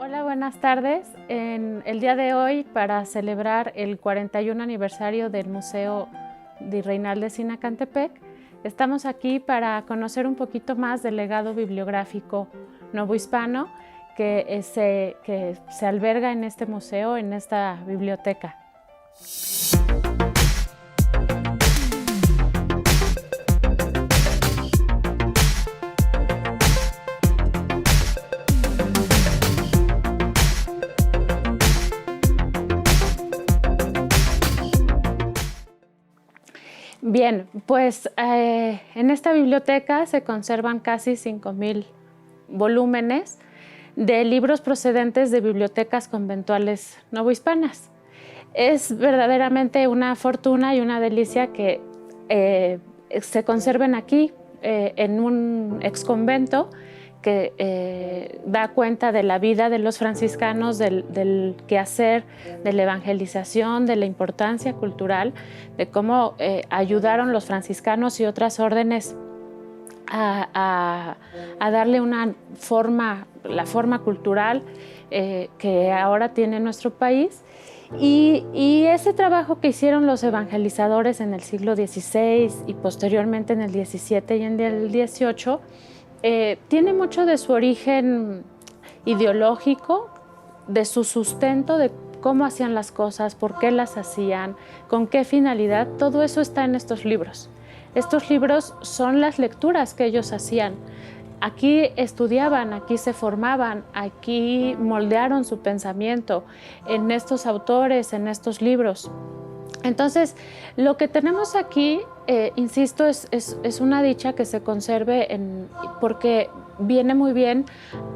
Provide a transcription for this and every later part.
Hola, buenas tardes. En el día de hoy, para celebrar el 41 aniversario del Museo Virreinal de Sinacantepec, estamos aquí para conocer un poquito más del legado bibliográfico novohispano que se alberga en este museo, en esta biblioteca. Bien, pues en esta biblioteca se conservan casi 5,000 volúmenes de libros procedentes de bibliotecas conventuales novohispanas. Es verdaderamente una fortuna y una delicia que se conserven aquí en un exconvento que da cuenta de la vida de los franciscanos, del quehacer, de la evangelización, de la importancia cultural, de cómo ayudaron los franciscanos y otras órdenes a darle una forma, la forma cultural que ahora tiene nuestro país. Y ese trabajo que hicieron los evangelizadores en el siglo XVI y posteriormente en el XVII y en el XVIII, tiene mucho de su origen ideológico, de su sustento, de cómo hacían las cosas, por qué las hacían, con qué finalidad. Todo eso está en estos libros. Estos libros son las lecturas que ellos hacían. Aquí estudiaban, aquí se formaban, aquí moldearon su pensamiento en estos autores, en estos libros. Entonces, lo que tenemos aquí, insisto, es una dicha que se conserve porque viene muy bien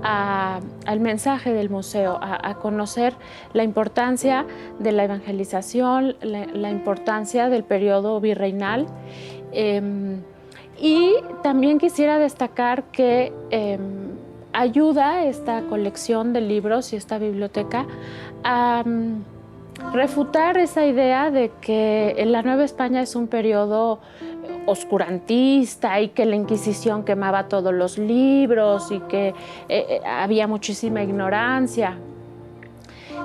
al mensaje del museo, a conocer la importancia de la evangelización, la importancia del periodo virreinal. Y también quisiera destacar que ayuda esta colección de libros y esta biblioteca a refutar esa idea de que la Nueva España es un periodo oscurantista y que la Inquisición quemaba todos los libros y que había muchísima ignorancia.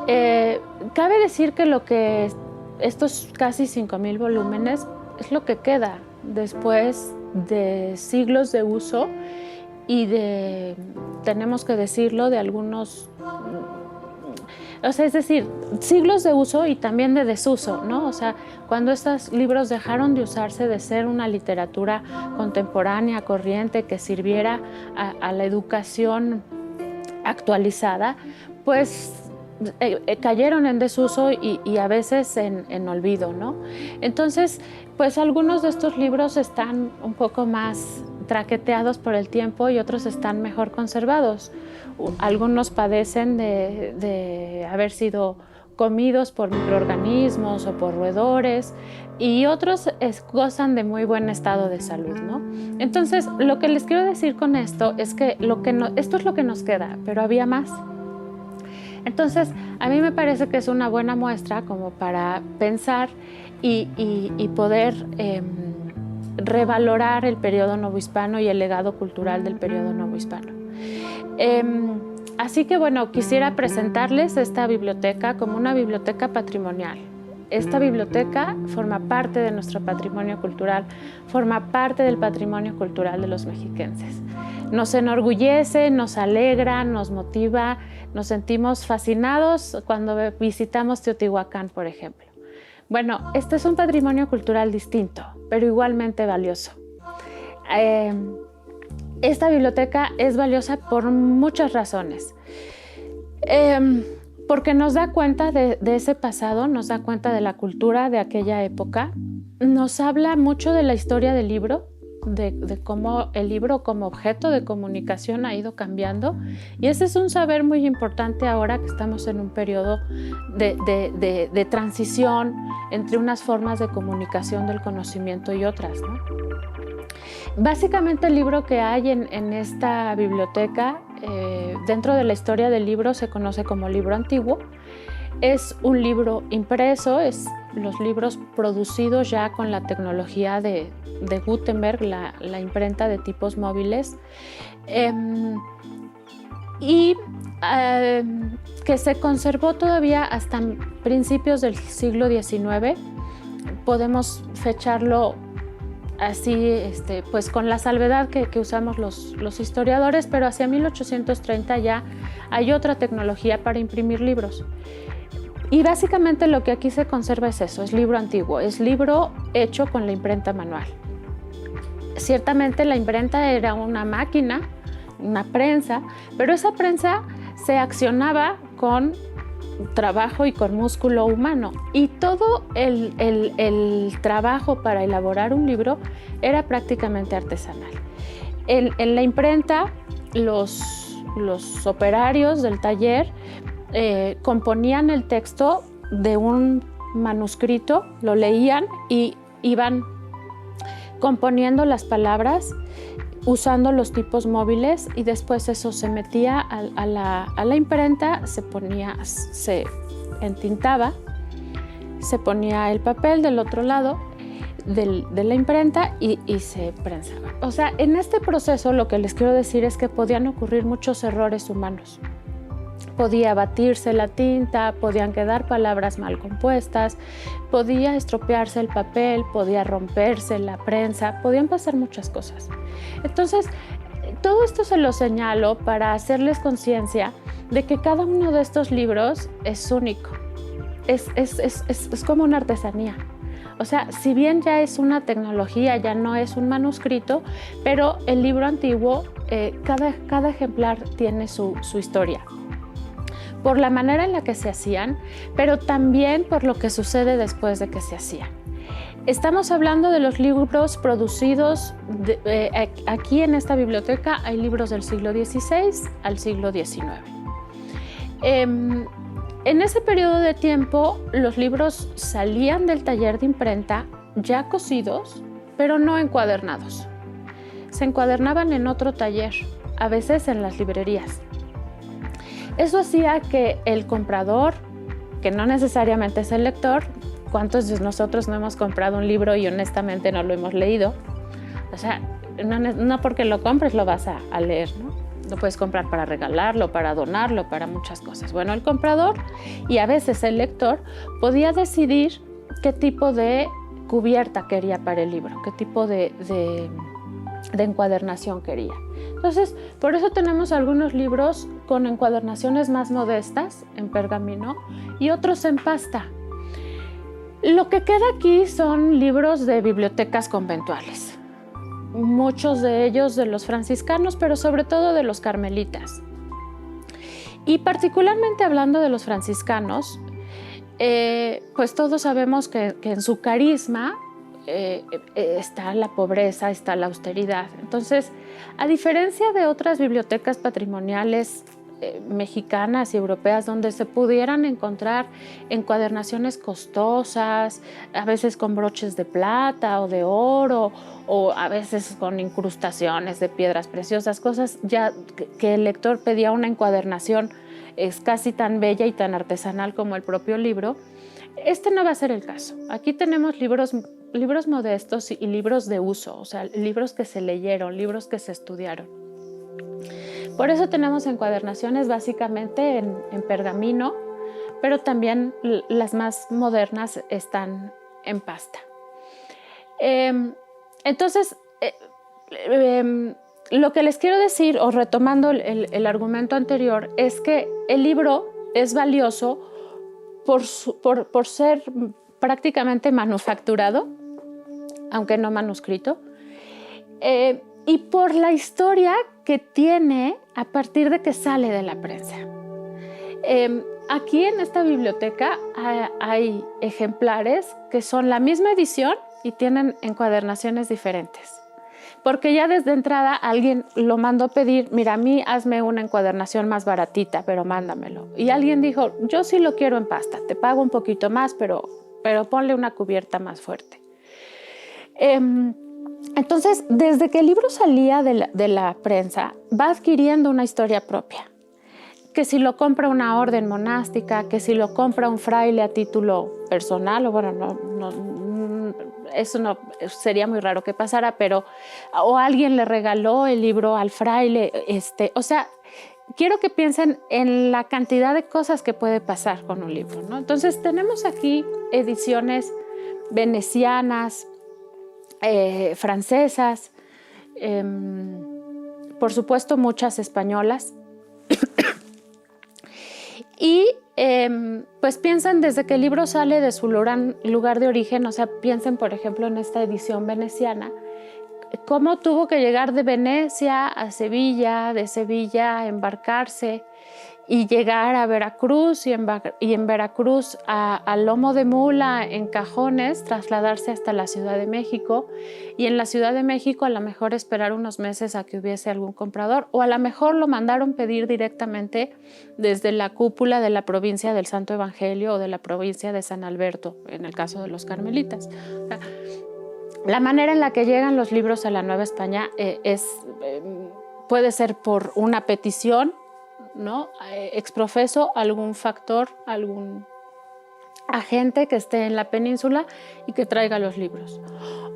Cabe decir que estos casi 5,000 volúmenes es lo que queda después de siglos de uso y tenemos que decirlo, de algunos... O sea, es decir, siglos de uso y también de desuso, ¿no? O sea, cuando estos libros dejaron de usarse, de ser una literatura contemporánea, corriente, que sirviera a la educación actualizada, pues cayeron en desuso y a veces en olvido, ¿no? Entonces, pues algunos de estos libros están un poco más traqueteados por el tiempo y otros están mejor conservados. Algunos padecen de haber sido comidos por microorganismos o por roedores y otros gozan de muy buen estado de salud, ¿no? Entonces, lo que les quiero decir con esto es que esto es lo que nos queda, pero había más. Entonces, a mí me parece que es una buena muestra como para pensar y poder revalorar el periodo novohispano y el legado cultural del periodo novohispano. Así que bueno, quisiera presentarles esta biblioteca como una biblioteca patrimonial. Esta biblioteca forma parte de nuestro patrimonio cultural, forma parte del patrimonio cultural de los mexiquenses. Nos enorgullece, nos alegra, nos motiva, nos sentimos fascinados cuando visitamos Teotihuacán, por ejemplo. Bueno, este es un patrimonio cultural distinto, pero igualmente valioso. Esta biblioteca es valiosa por muchas razones. Porque nos da cuenta de ese pasado, nos da cuenta de la cultura de aquella época, nos habla mucho de la historia del libro, de cómo el libro como objeto de comunicación ha ido cambiando, y ese es un saber muy importante ahora que estamos en un periodo de transición entre unas formas de comunicación del conocimiento y otras, ¿no? Básicamente el libro que hay en esta biblioteca, dentro de la historia del libro, se conoce como libro antiguo. Es un libro impreso, es los libros producidos ya con la tecnología de Gutenberg, la imprenta de tipos móviles. y que se conservó todavía hasta principios del siglo XIX. Podemos fecharlo así, pues con la salvedad que usamos los historiadores, pero hacia 1830 ya hay otra tecnología para imprimir libros. Y básicamente lo que aquí se conserva es eso, es libro antiguo, es libro hecho con la imprenta manual. Ciertamente la imprenta era una máquina, una prensa, pero esa prensa se accionaba con trabajo y con músculo humano, y todo el trabajo para elaborar un libro era prácticamente artesanal. En la imprenta, los operarios del taller componían el texto de un manuscrito, lo leían y iban componiendo las palabras usando los tipos móviles, y después eso se metía a la imprenta, se entintaba, se ponía el papel del otro lado de la imprenta y se prensaba. O sea, en este proceso lo que les quiero decir es que podían ocurrir muchos errores humanos. Podía batirse la tinta, podían quedar palabras mal compuestas, podía estropearse el papel, podía romperse la prensa, podían pasar muchas cosas. Entonces, todo esto se lo señalo para hacerles conciencia de que cada uno de estos libros es único, es como una artesanía. O sea, si bien ya es una tecnología, ya no es un manuscrito, pero el libro antiguo, cada ejemplar tiene su historia, por la manera en la que se hacían, pero también por lo que sucede después de que se hacían. Estamos hablando de los libros producidos aquí en esta biblioteca. Hay libros del siglo XVI al siglo XIX. En ese periodo de tiempo, los libros salían del taller de imprenta ya cosidos, pero no encuadernados. Se encuadernaban en otro taller, a veces en las librerías. Eso hacía que el comprador, que no necesariamente es el lector, ¿cuántos de nosotros no hemos comprado un libro y honestamente no lo hemos leído? O sea, no porque lo compres lo vas a leer, ¿no? Lo puedes comprar para regalarlo, para donarlo, para muchas cosas. Bueno, el comprador y a veces el lector podía decidir qué tipo de cubierta quería para el libro, qué tipo de encuadernación quería. Entonces, por eso tenemos algunos libros con encuadernaciones más modestas en pergamino y otros en pasta. Lo que queda aquí son libros de bibliotecas conventuales, muchos de ellos de los franciscanos, pero sobre todo de los carmelitas. Y particularmente hablando de los franciscanos, pues todos sabemos que en su carisma está la pobreza, está la austeridad. Entonces, a diferencia de otras bibliotecas patrimoniales mexicanas y europeas donde se pudieran encontrar encuadernaciones costosas, a veces con broches de plata o de oro, o a veces con incrustaciones de piedras preciosas, cosas ya que el lector pedía una encuadernación es casi tan bella y tan artesanal como el propio libro. Este no va a ser el caso. Aquí tenemos libros modestos y libros de uso, o sea, libros que se leyeron, libros que se estudiaron. Por eso tenemos encuadernaciones básicamente en pergamino, pero también las más modernas están en pasta. Entonces, lo que les quiero decir, o retomando el argumento anterior, es que el libro es valioso por ser prácticamente manufacturado, aunque no manuscrito, y por la historia que tiene a partir de que sale de la prensa. Aquí en esta biblioteca hay ejemplares que son la misma edición y tienen encuadernaciones diferentes. Porque ya desde entrada alguien lo mandó pedir, mira, a mí hazme una encuadernación más baratita, pero mándamelo. Y alguien dijo, yo sí lo quiero en pasta, te pago un poquito más, pero ponle una cubierta más fuerte. Entonces, desde que el libro salía de la prensa, va adquiriendo una historia propia. Que si lo compra una orden monástica, que si lo compra un fraile a título personal, o bueno, eso no sería muy raro que pasara, pero o alguien le regaló el libro al fraile, o sea, quiero que piensen en la cantidad de cosas que puede pasar con un libro, ¿no? Entonces tenemos aquí ediciones venecianas, francesas, por supuesto muchas españolas. Y pues piensen desde que el libro sale de su lugar de origen, o sea, piensen por ejemplo en esta edición veneciana, cómo tuvo que llegar de Venecia a Sevilla, de Sevilla a embarcarse y llegar a Veracruz y en Veracruz a lomo de mula en cajones, trasladarse hasta la Ciudad de México y en la Ciudad de México a lo mejor esperar unos meses a que hubiese algún comprador o a lo mejor lo mandaron pedir directamente desde la cúpula de la provincia del Santo Evangelio o de la provincia de San Alberto, en el caso de los carmelitas. La manera en la que llegan los libros a la Nueva España puede ser por una petición, ¿no? Exprofeso, algún factor, algún agente que esté en la península y que traiga los libros.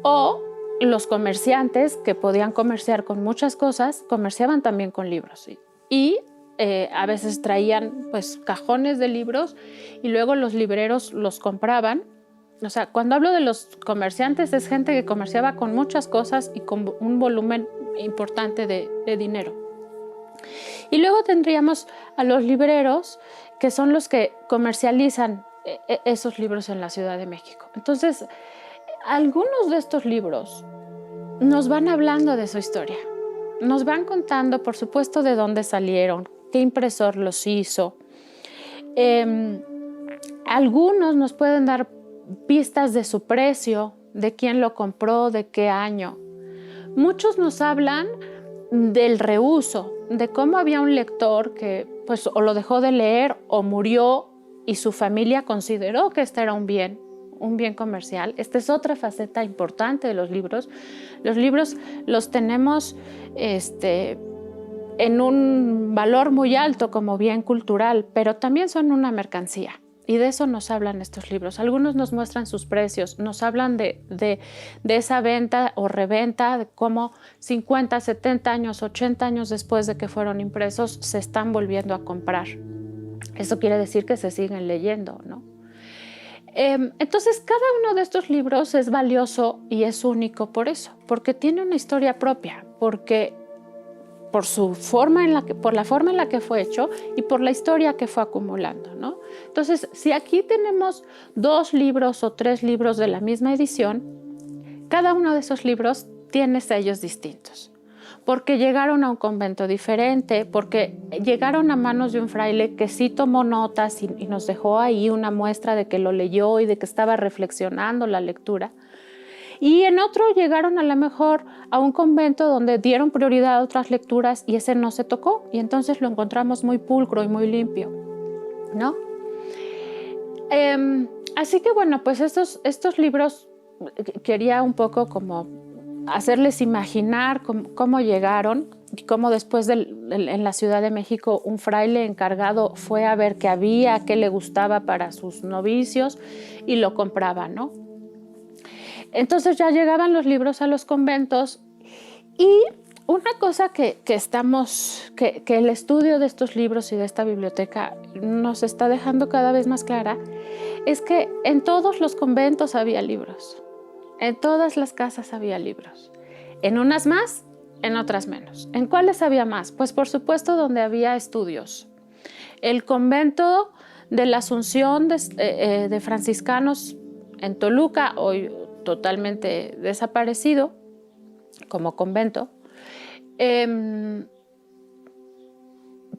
O los comerciantes que podían comerciar con muchas cosas, comerciaban también con libros. Y a veces traían pues cajones de libros y luego los libreros los compraban. O sea, cuando hablo de los comerciantes es gente que comerciaba con muchas cosas y con un volumen importante de dinero. Y luego tendríamos a los libreros, que son los que comercializan esos libros en la Ciudad de México. Entonces, algunos de estos libros nos van hablando de su historia. Nos van contando, por supuesto, de dónde salieron, qué impresor los hizo. Algunos nos pueden dar pistas de su precio, de quién lo compró, de qué año. Muchos nos hablan del reuso, de cómo había un lector que pues o lo dejó de leer o murió y su familia consideró que este era un bien comercial. Esta es otra faceta importante de los libros. Los libros los tenemos en un valor muy alto como bien cultural, pero también son una mercancía. Y de eso nos hablan estos libros. Algunos nos muestran sus precios, nos hablan de esa venta o reventa, de cómo 50, 70 años, 80 años después de que fueron impresos, se están volviendo a comprar. Eso quiere decir que se siguen leyendo, ¿no? Entonces, cada uno de estos libros es valioso y es único por eso, porque tiene una historia propia, porque por la forma en la que fue hecho y por la historia que fue acumulando, ¿no? Entonces, si aquí tenemos 2 libros o 3 libros de la misma edición, cada uno de esos libros tiene sellos distintos, porque llegaron a un convento diferente, porque llegaron a manos de un fraile que sí tomó notas y nos dejó ahí una muestra de que lo leyó y de que estaba reflexionando la lectura. Y en otro llegaron a lo mejor a un convento donde dieron prioridad a otras lecturas y ese no se tocó y entonces lo encontramos muy pulcro y muy limpio, ¿no? Así que bueno, pues estos libros quería un poco como hacerles imaginar cómo llegaron y cómo después en la Ciudad de México un fraile encargado fue a ver qué había, qué le gustaba para sus novicios y lo compraba, ¿no? Entonces ya llegaban los libros a los conventos y una cosa que el estudio de estos libros y de esta biblioteca nos está dejando cada vez más clara es que en todos los conventos había libros, en todas las casas había libros, en unas más, en otras menos. ¿En cuáles había más? Pues por supuesto donde había estudios. El convento de la Asunción de franciscanos en Toluca, hoy totalmente desaparecido como convento,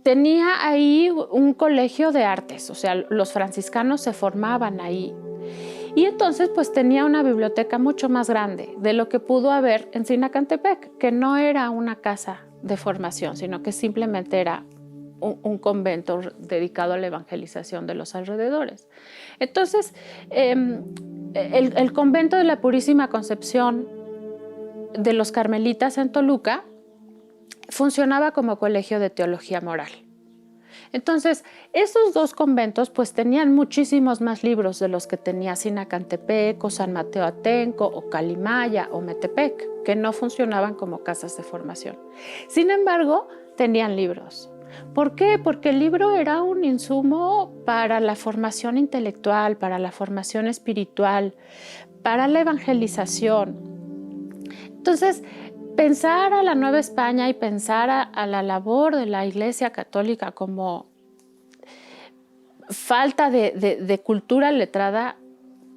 tenía ahí un colegio de artes, o sea, los franciscanos se formaban ahí. Y entonces pues tenía una biblioteca mucho más grande de lo que pudo haber en Sinacantepec, que no era una casa de formación, sino que simplemente era un convento dedicado a la evangelización de los alrededores. Entonces, el convento de la Purísima Concepción de los Carmelitas en Toluca funcionaba como colegio de teología moral. Entonces, esos 2 conventos pues tenían muchísimos más libros de los que tenía Sinacantepec o San Mateo Atenco o Calimaya o Metepec, que no funcionaban como casas de formación. Sin embargo, tenían libros. ¿Por qué? Porque el libro era un insumo para la formación intelectual, para la formación espiritual, para la evangelización. Entonces, pensar a la Nueva España y pensar a la labor de la Iglesia Católica como falta de cultura letrada,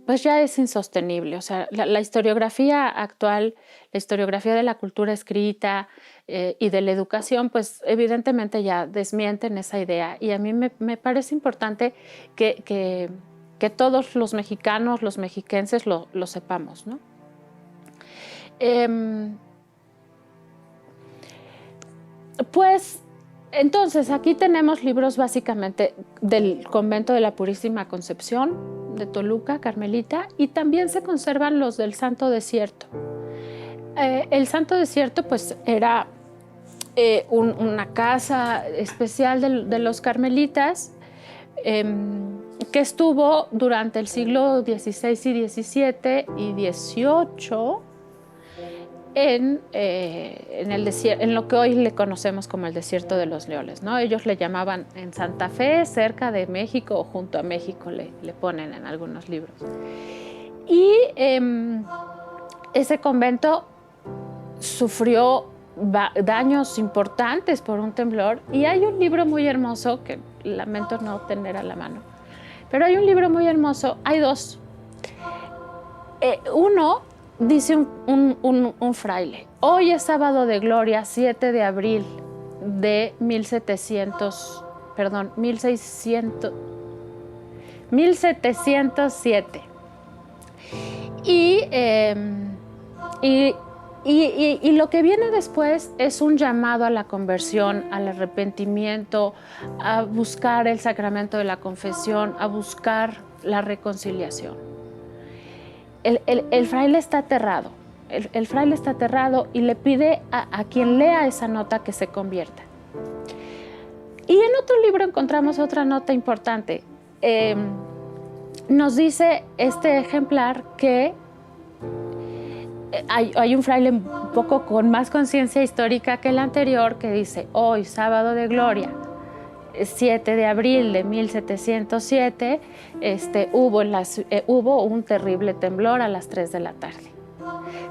pues ya es insostenible. O sea, la historiografía actual, la historiografía de la cultura escrita y de la educación, pues evidentemente ya desmienten esa idea. Y a mí me parece importante que todos los mexicanos, los mexiquenses lo sepamos, ¿no? Pues entonces aquí tenemos libros básicamente del Convento de la Purísima Concepción de Toluca, Carmelita, y también se conservan los del Santo Desierto. El Santo Desierto pues era una casa especial de los carmelitas que estuvo durante el siglo XVI y XVII y XVIII en lo que hoy le conocemos como el Desierto de los Leones, ¿no? Ellos le llamaban en Santa Fe, cerca de México o junto a México, le ponen en algunos libros. Y ese convento sufrió daños importantes por un temblor, y hay un libro muy hermoso que lamento no tener a la mano, pero hay un libro muy hermoso, hay dos. Uno dice un fraile: hoy es sábado de gloria, 7 de abril de 1707. Y lo que viene después es un llamado a la conversión, al arrepentimiento, a buscar el sacramento de la confesión, a buscar la reconciliación. El fraile está aterrado. El fraile está aterrado y le pide a quien lea esa nota que se convierta. Y en otro libro encontramos otra nota importante. Nos dice este ejemplar que hay un fraile un poco con más conciencia histórica que el anterior, que dice: hoy, sábado de gloria, 7 de abril de 1707, hubo un terrible temblor a las 3 de la tarde.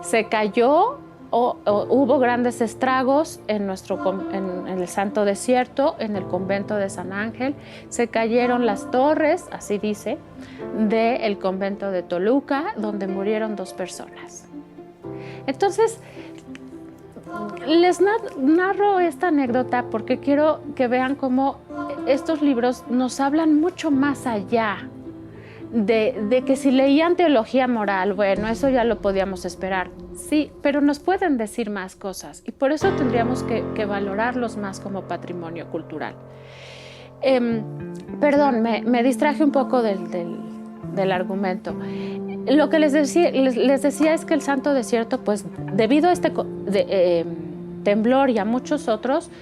Se cayó, hubo grandes estragos en el Santo Desierto, en el convento de San Ángel. Se cayeron las torres, así dice, del convento de Toluca, donde murieron 2 personas. Entonces, les narro esta anécdota porque quiero que vean cómo estos libros nos hablan mucho más allá de que si leían teología moral, bueno, eso ya lo podíamos esperar. Sí, pero nos pueden decir más cosas y por eso tendríamos que valorarlos más como patrimonio cultural. Perdón, me distraje un poco del argumento. Lo que les decía es que el Santo Desierto, pues debido a este temblor y a muchos otros,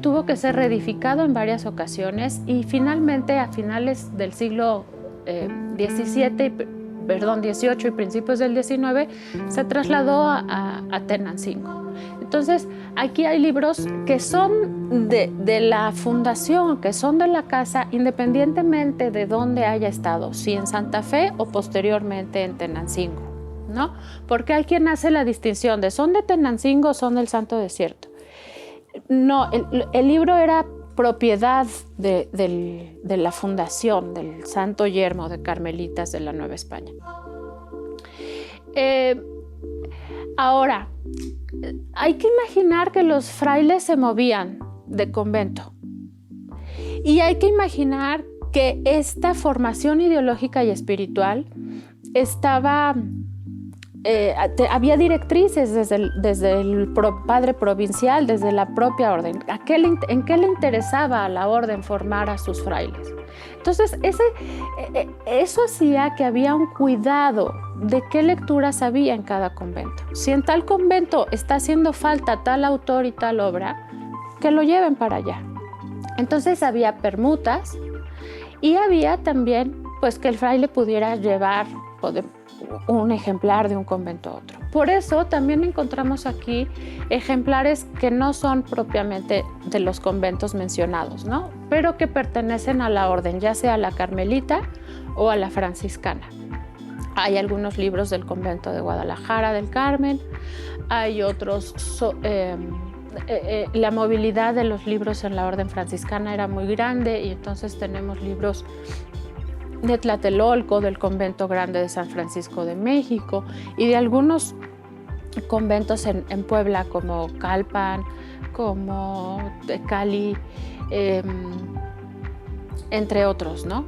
tuvo que ser reedificado en varias ocasiones, y finalmente a finales del siglo XVIII y principios del XIX se trasladó a Tenancingo. Entonces, aquí hay libros que son de la fundación, que son de la casa, independientemente de dónde haya estado, si en Santa Fe o posteriormente en Tenancingo, ¿no? Porque hay quien hace la distinción de son de Tenancingo o son del Santo Desierto. No, el libro era propiedad de la fundación del Santo Yermo de Carmelitas de la Nueva España. Ahora, hay que imaginar que los frailes se movían de convento, y hay que imaginar que esta formación ideológica y espiritual había directrices desde el padre provincial, desde la propia orden. ¿En qué le interesaba a la orden formar a sus frailes? Entonces, eso hacía que había un cuidado de qué lecturas había en cada convento. Si en tal convento está haciendo falta tal autor y tal obra, que lo lleven para allá. Entonces había permutas, y había también pues que el fraile pudiera llevar un ejemplar de un convento a otro. Por eso también encontramos aquí ejemplares que no son propiamente de los conventos mencionados, ¿no? Pero que pertenecen a la orden, ya sea a la carmelita o a la franciscana. Hay algunos libros del convento de Guadalajara del Carmen, hay otros, la movilidad de los libros en la orden franciscana era muy grande y entonces tenemos libros de Tlatelolco, del convento grande de San Francisco de México y de algunos conventos en Puebla como Calpan, como Cali, entre otros, ¿no?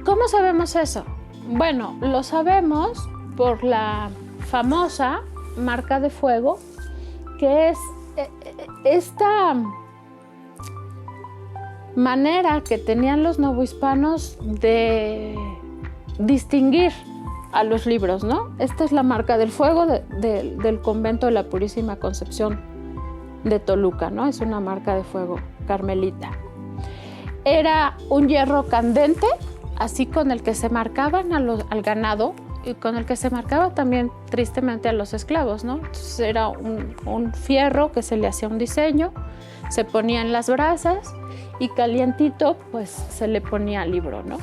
¿Cómo sabemos eso? Bueno, lo sabemos por la famosa marca de fuego, que es esta manera que tenían los novohispanos de distinguir a los libros, ¿no? Esta es la marca del fuego del convento de la Purísima Concepción de Toluca, ¿no? Es una marca de fuego carmelita. Era un hierro candente, así con el que se marcaban al ganado y con el que se marcaba también tristemente a los esclavos, ¿no? Entonces era un fierro que se le hacía un diseño, se ponía en las brasas y calientito pues se le ponía al libro, ¿no?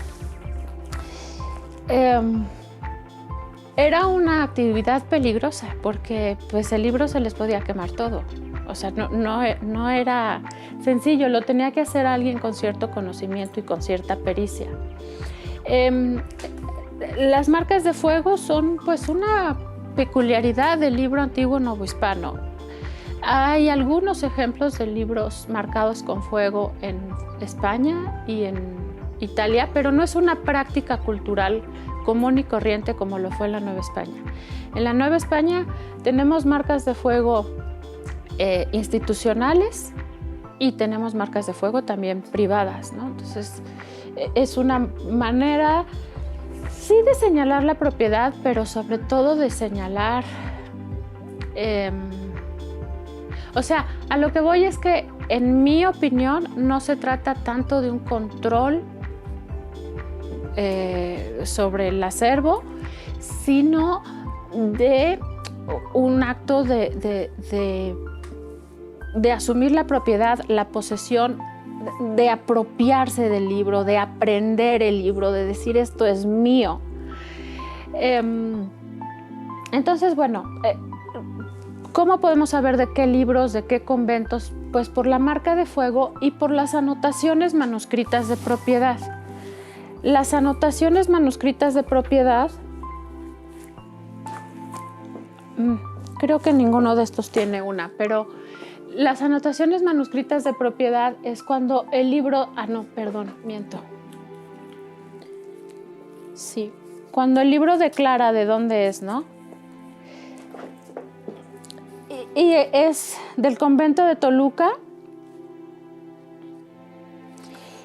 Era una actividad peligrosa porque pues el libro se les podía quemar todo. O sea, no era sencillo, lo tenía que hacer alguien con cierto conocimiento y con cierta pericia. Las marcas de fuego son pues una peculiaridad del libro antiguo novohispano. Hay algunos ejemplos de libros marcados con fuego en España y en Italia, pero no es una práctica cultural común y corriente como lo fue en la Nueva España. En la Nueva España tenemos marcas de fuego institucionales y tenemos marcas de fuego también privadas, ¿no? Entonces es una manera sí de señalar la propiedad, pero sobre todo de señalar, o sea, a lo que voy es que en mi opinión no se trata tanto de un control sobre el acervo, sino de un acto de asumir la propiedad, la posesión, de apropiarse del libro, de aprender el libro, de decir esto es mío. Entonces, bueno, ¿cómo podemos saber de qué libros, de qué conventos? Pues por la marca de fuego y por las anotaciones manuscritas de propiedad. Las anotaciones manuscritas de propiedad, creo que ninguno de estos tiene una, pero las anotaciones manuscritas de propiedad es cuando el libro, miento. Sí, cuando el libro declara de dónde es, ¿no? Y es del convento de Toluca.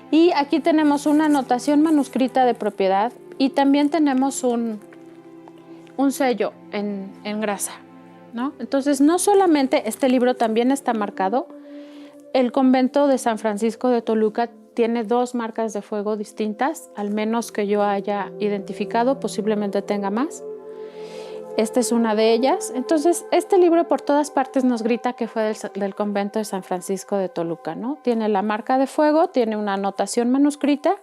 Y aquí tenemos una anotación manuscrita de propiedad y también tenemos un sello en grasa, ¿no? Entonces, no solamente este libro también está marcado, el convento de San Francisco de Toluca tiene 2 marcas de fuego distintas, al menos que yo haya identificado, posiblemente tenga más. Esta es una de ellas. Entonces, este libro por todas partes nos grita que fue del convento de San Francisco de Toluca, ¿no? Tiene la marca de fuego, tiene una anotación manuscrita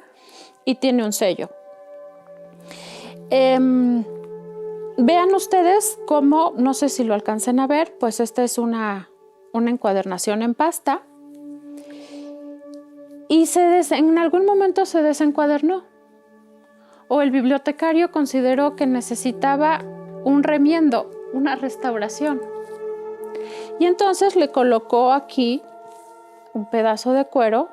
y tiene un sello. Vean ustedes cómo, no sé si lo alcancen a ver, pues esta es una encuadernación en pasta y en algún momento se desencuadernó o el bibliotecario consideró que necesitaba un remiendo, una restauración. Y entonces le colocó aquí un pedazo de cuero.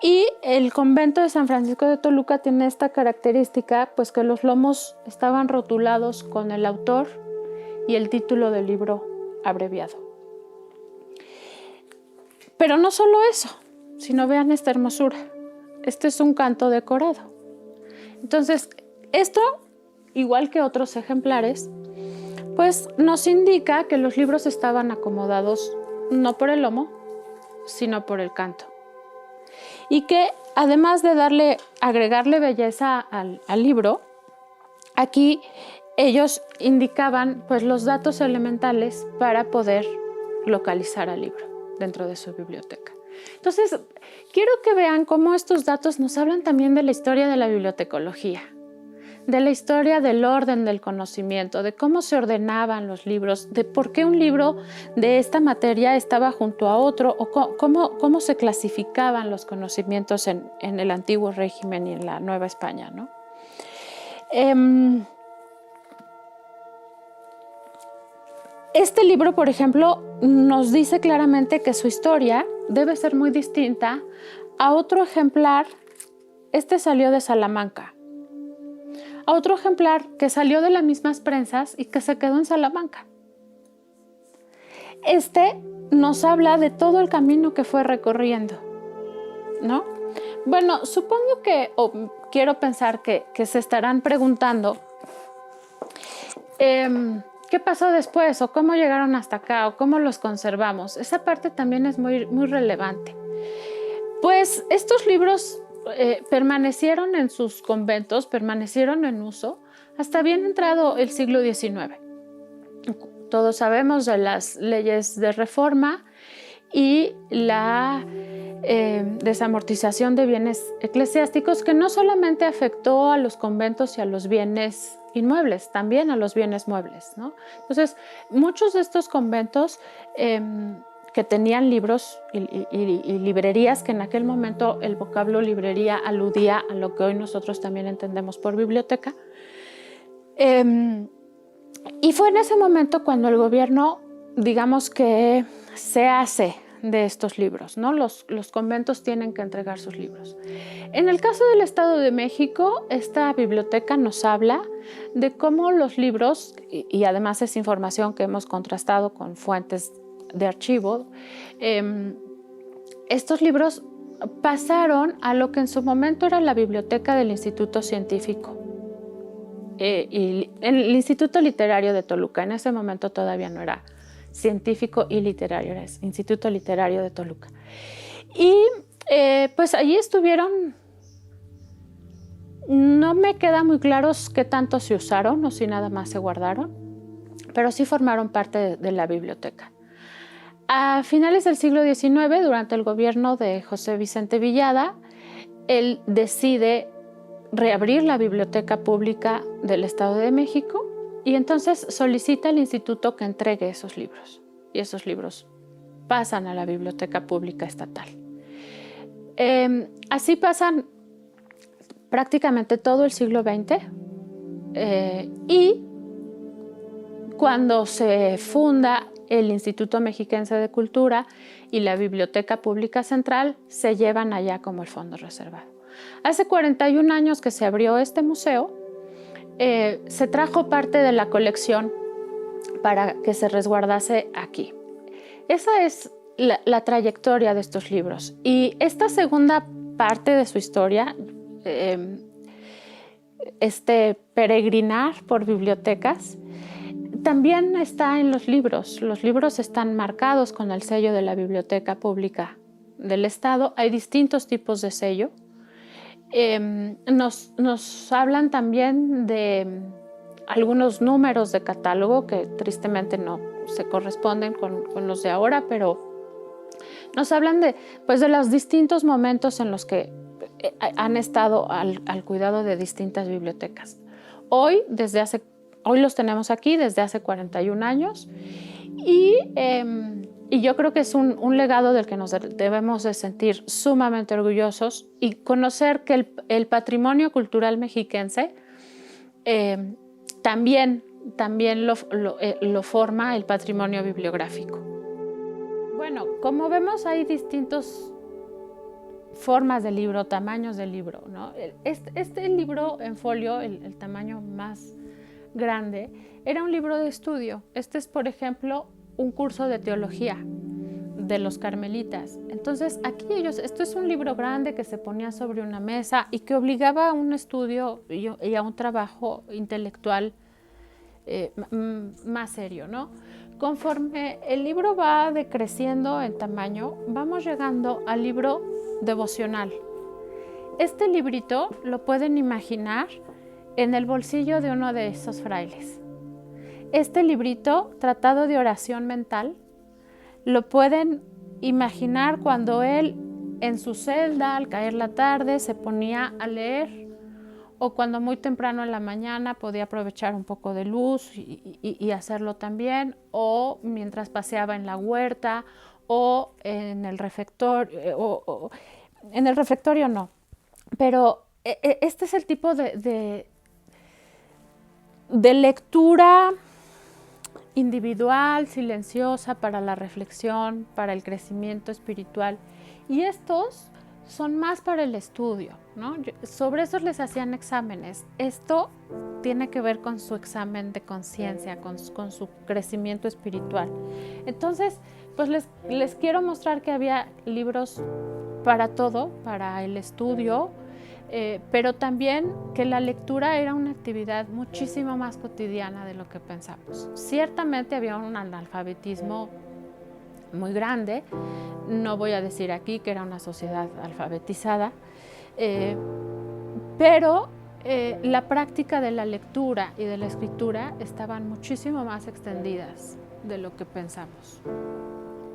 Y el convento de San Francisco de Toluca tiene esta característica, pues que los lomos estaban rotulados con el autor y el título del libro abreviado. Pero no solo eso, sino vean esta hermosura. Este es un canto decorado. Entonces, esto, igual que otros ejemplares, pues nos indica que los libros estaban acomodados no por el lomo, sino por el canto. y que además de agregarle belleza al libro, aquí ellos indicaban pues, los datos elementales para poder localizar al libro dentro de su biblioteca. Entonces, quiero que vean cómo estos datos nos hablan también de la historia de la bibliotecología, de la historia del orden del conocimiento, de cómo se ordenaban los libros, de por qué un libro de esta materia estaba junto a otro, o cómo se clasificaban los conocimientos en el antiguo régimen y en la Nueva España, ¿no? Este libro, por ejemplo, nos dice claramente que su historia debe ser muy distinta a otro ejemplar. Este salió de Salamanca. A otro ejemplar que salió de las mismas prensas y que se quedó en Salamanca. Este nos habla de todo el camino que fue recorriendo, ¿no? Bueno, supongo que, o quiero pensar que se estarán preguntando ¿qué pasó después? ¿O cómo llegaron hasta acá? ¿O cómo los conservamos? Esa parte también es muy, muy relevante. Pues estos libros permanecieron en sus conventos, permanecieron en uso hasta bien entrado el siglo XIX. Todos sabemos de las leyes de reforma y la desamortización de bienes eclesiásticos, que no solamente afectó a los conventos y a los bienes inmuebles, también a los bienes muebles, ¿no? Entonces, muchos de estos conventos que tenían libros y librerías, que en aquel momento el vocablo librería aludía a lo que hoy nosotros también entendemos por biblioteca, y fue en ese momento cuando el gobierno, digamos que se hace de estos libros, ¿no? Los conventos tienen que entregar sus libros. En el caso del Estado de México, esta biblioteca nos habla de cómo los libros, y además es información que hemos contrastado con fuentes de archivo, estos libros pasaron a lo que en su momento era la biblioteca del Instituto Científico, y el Instituto Literario de Toluca. En ese momento todavía no era científico y literario, era Instituto Literario de Toluca. Y pues allí estuvieron, no me queda muy claro qué tanto se usaron o si nada más se guardaron, pero sí formaron parte de la biblioteca. A finales del siglo XIX, durante el gobierno de José Vicente Villada, él decide reabrir la Biblioteca Pública del Estado de México y entonces solicita al instituto que entregue esos libros. Y esos libros pasan a la Biblioteca Pública Estatal. Así pasan prácticamente todo el siglo XX, y cuando se funda el Instituto Mexiquense de Cultura y la Biblioteca Pública Central, se llevan allá como el fondo reservado. Hace 41 años que se abrió este museo, se trajo parte de la colección para que se resguardase aquí. Esa es la trayectoria de estos libros. Y esta segunda parte de su historia, este peregrinar por bibliotecas, también está en los libros. Los libros están marcados con el sello de la Biblioteca Pública del Estado. Hay distintos tipos de sello. Nos hablan también de algunos números de catálogo que tristemente no se corresponden con los de ahora, pero nos hablan de los distintos momentos en los que han estado al cuidado de distintas bibliotecas. Hoy los tenemos aquí desde hace 41 años y yo creo que es un legado del que nos debemos de sentir sumamente orgullosos y conocer que el patrimonio cultural mexiquense también lo forma el patrimonio bibliográfico. Bueno, como vemos hay distintas formas de libro, tamaños de libro, ¿no? Este libro en folio, el tamaño más grande, era un libro de estudio. Este es, por ejemplo, un curso de teología de los carmelitas. Entonces, esto es un libro grande que se ponía sobre una mesa y que obligaba a un estudio y a un trabajo intelectual más serio, ¿no? Conforme el libro va decreciendo en tamaño, vamos llegando al libro devocional. Este librito lo pueden imaginar en el bolsillo de uno de esos frailes. Este librito, tratado de oración mental, lo pueden imaginar cuando él en su celda, al caer la tarde, se ponía a leer, o cuando muy temprano en la mañana podía aprovechar un poco de luz y hacerlo también, o mientras paseaba en la huerta, o en el refectorio, en el refectorio no, pero este es el tipo de lectura individual, silenciosa, para la reflexión, para el crecimiento espiritual. Y estos son más para el estudio, ¿no? Sobre esos les hacían exámenes. Esto tiene que ver con su examen de conciencia, con su crecimiento espiritual. Entonces, pues les quiero mostrar que había libros para todo, para el estudio, pero también que la lectura era una actividad muchísimo más cotidiana de lo que pensamos. Ciertamente había un analfabetismo muy grande, no voy a decir aquí que era una sociedad alfabetizada, pero la práctica de la lectura y de la escritura estaban muchísimo más extendidas de lo que pensamos.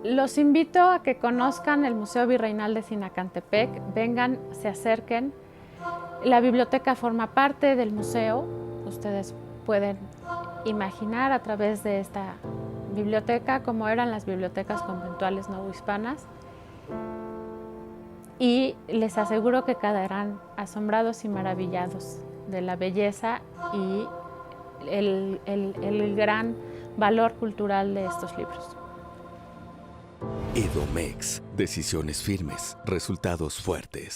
Los invito a que conozcan el Museo Virreinal de Sinacantepec, vengan, se acerquen. La biblioteca forma parte del museo. Ustedes pueden imaginar a través de esta biblioteca cómo eran las bibliotecas conventuales novohispanas, y les aseguro que quedarán asombrados y maravillados de la belleza y el gran valor cultural de estos libros. Edomex, decisiones firmes, resultados fuertes.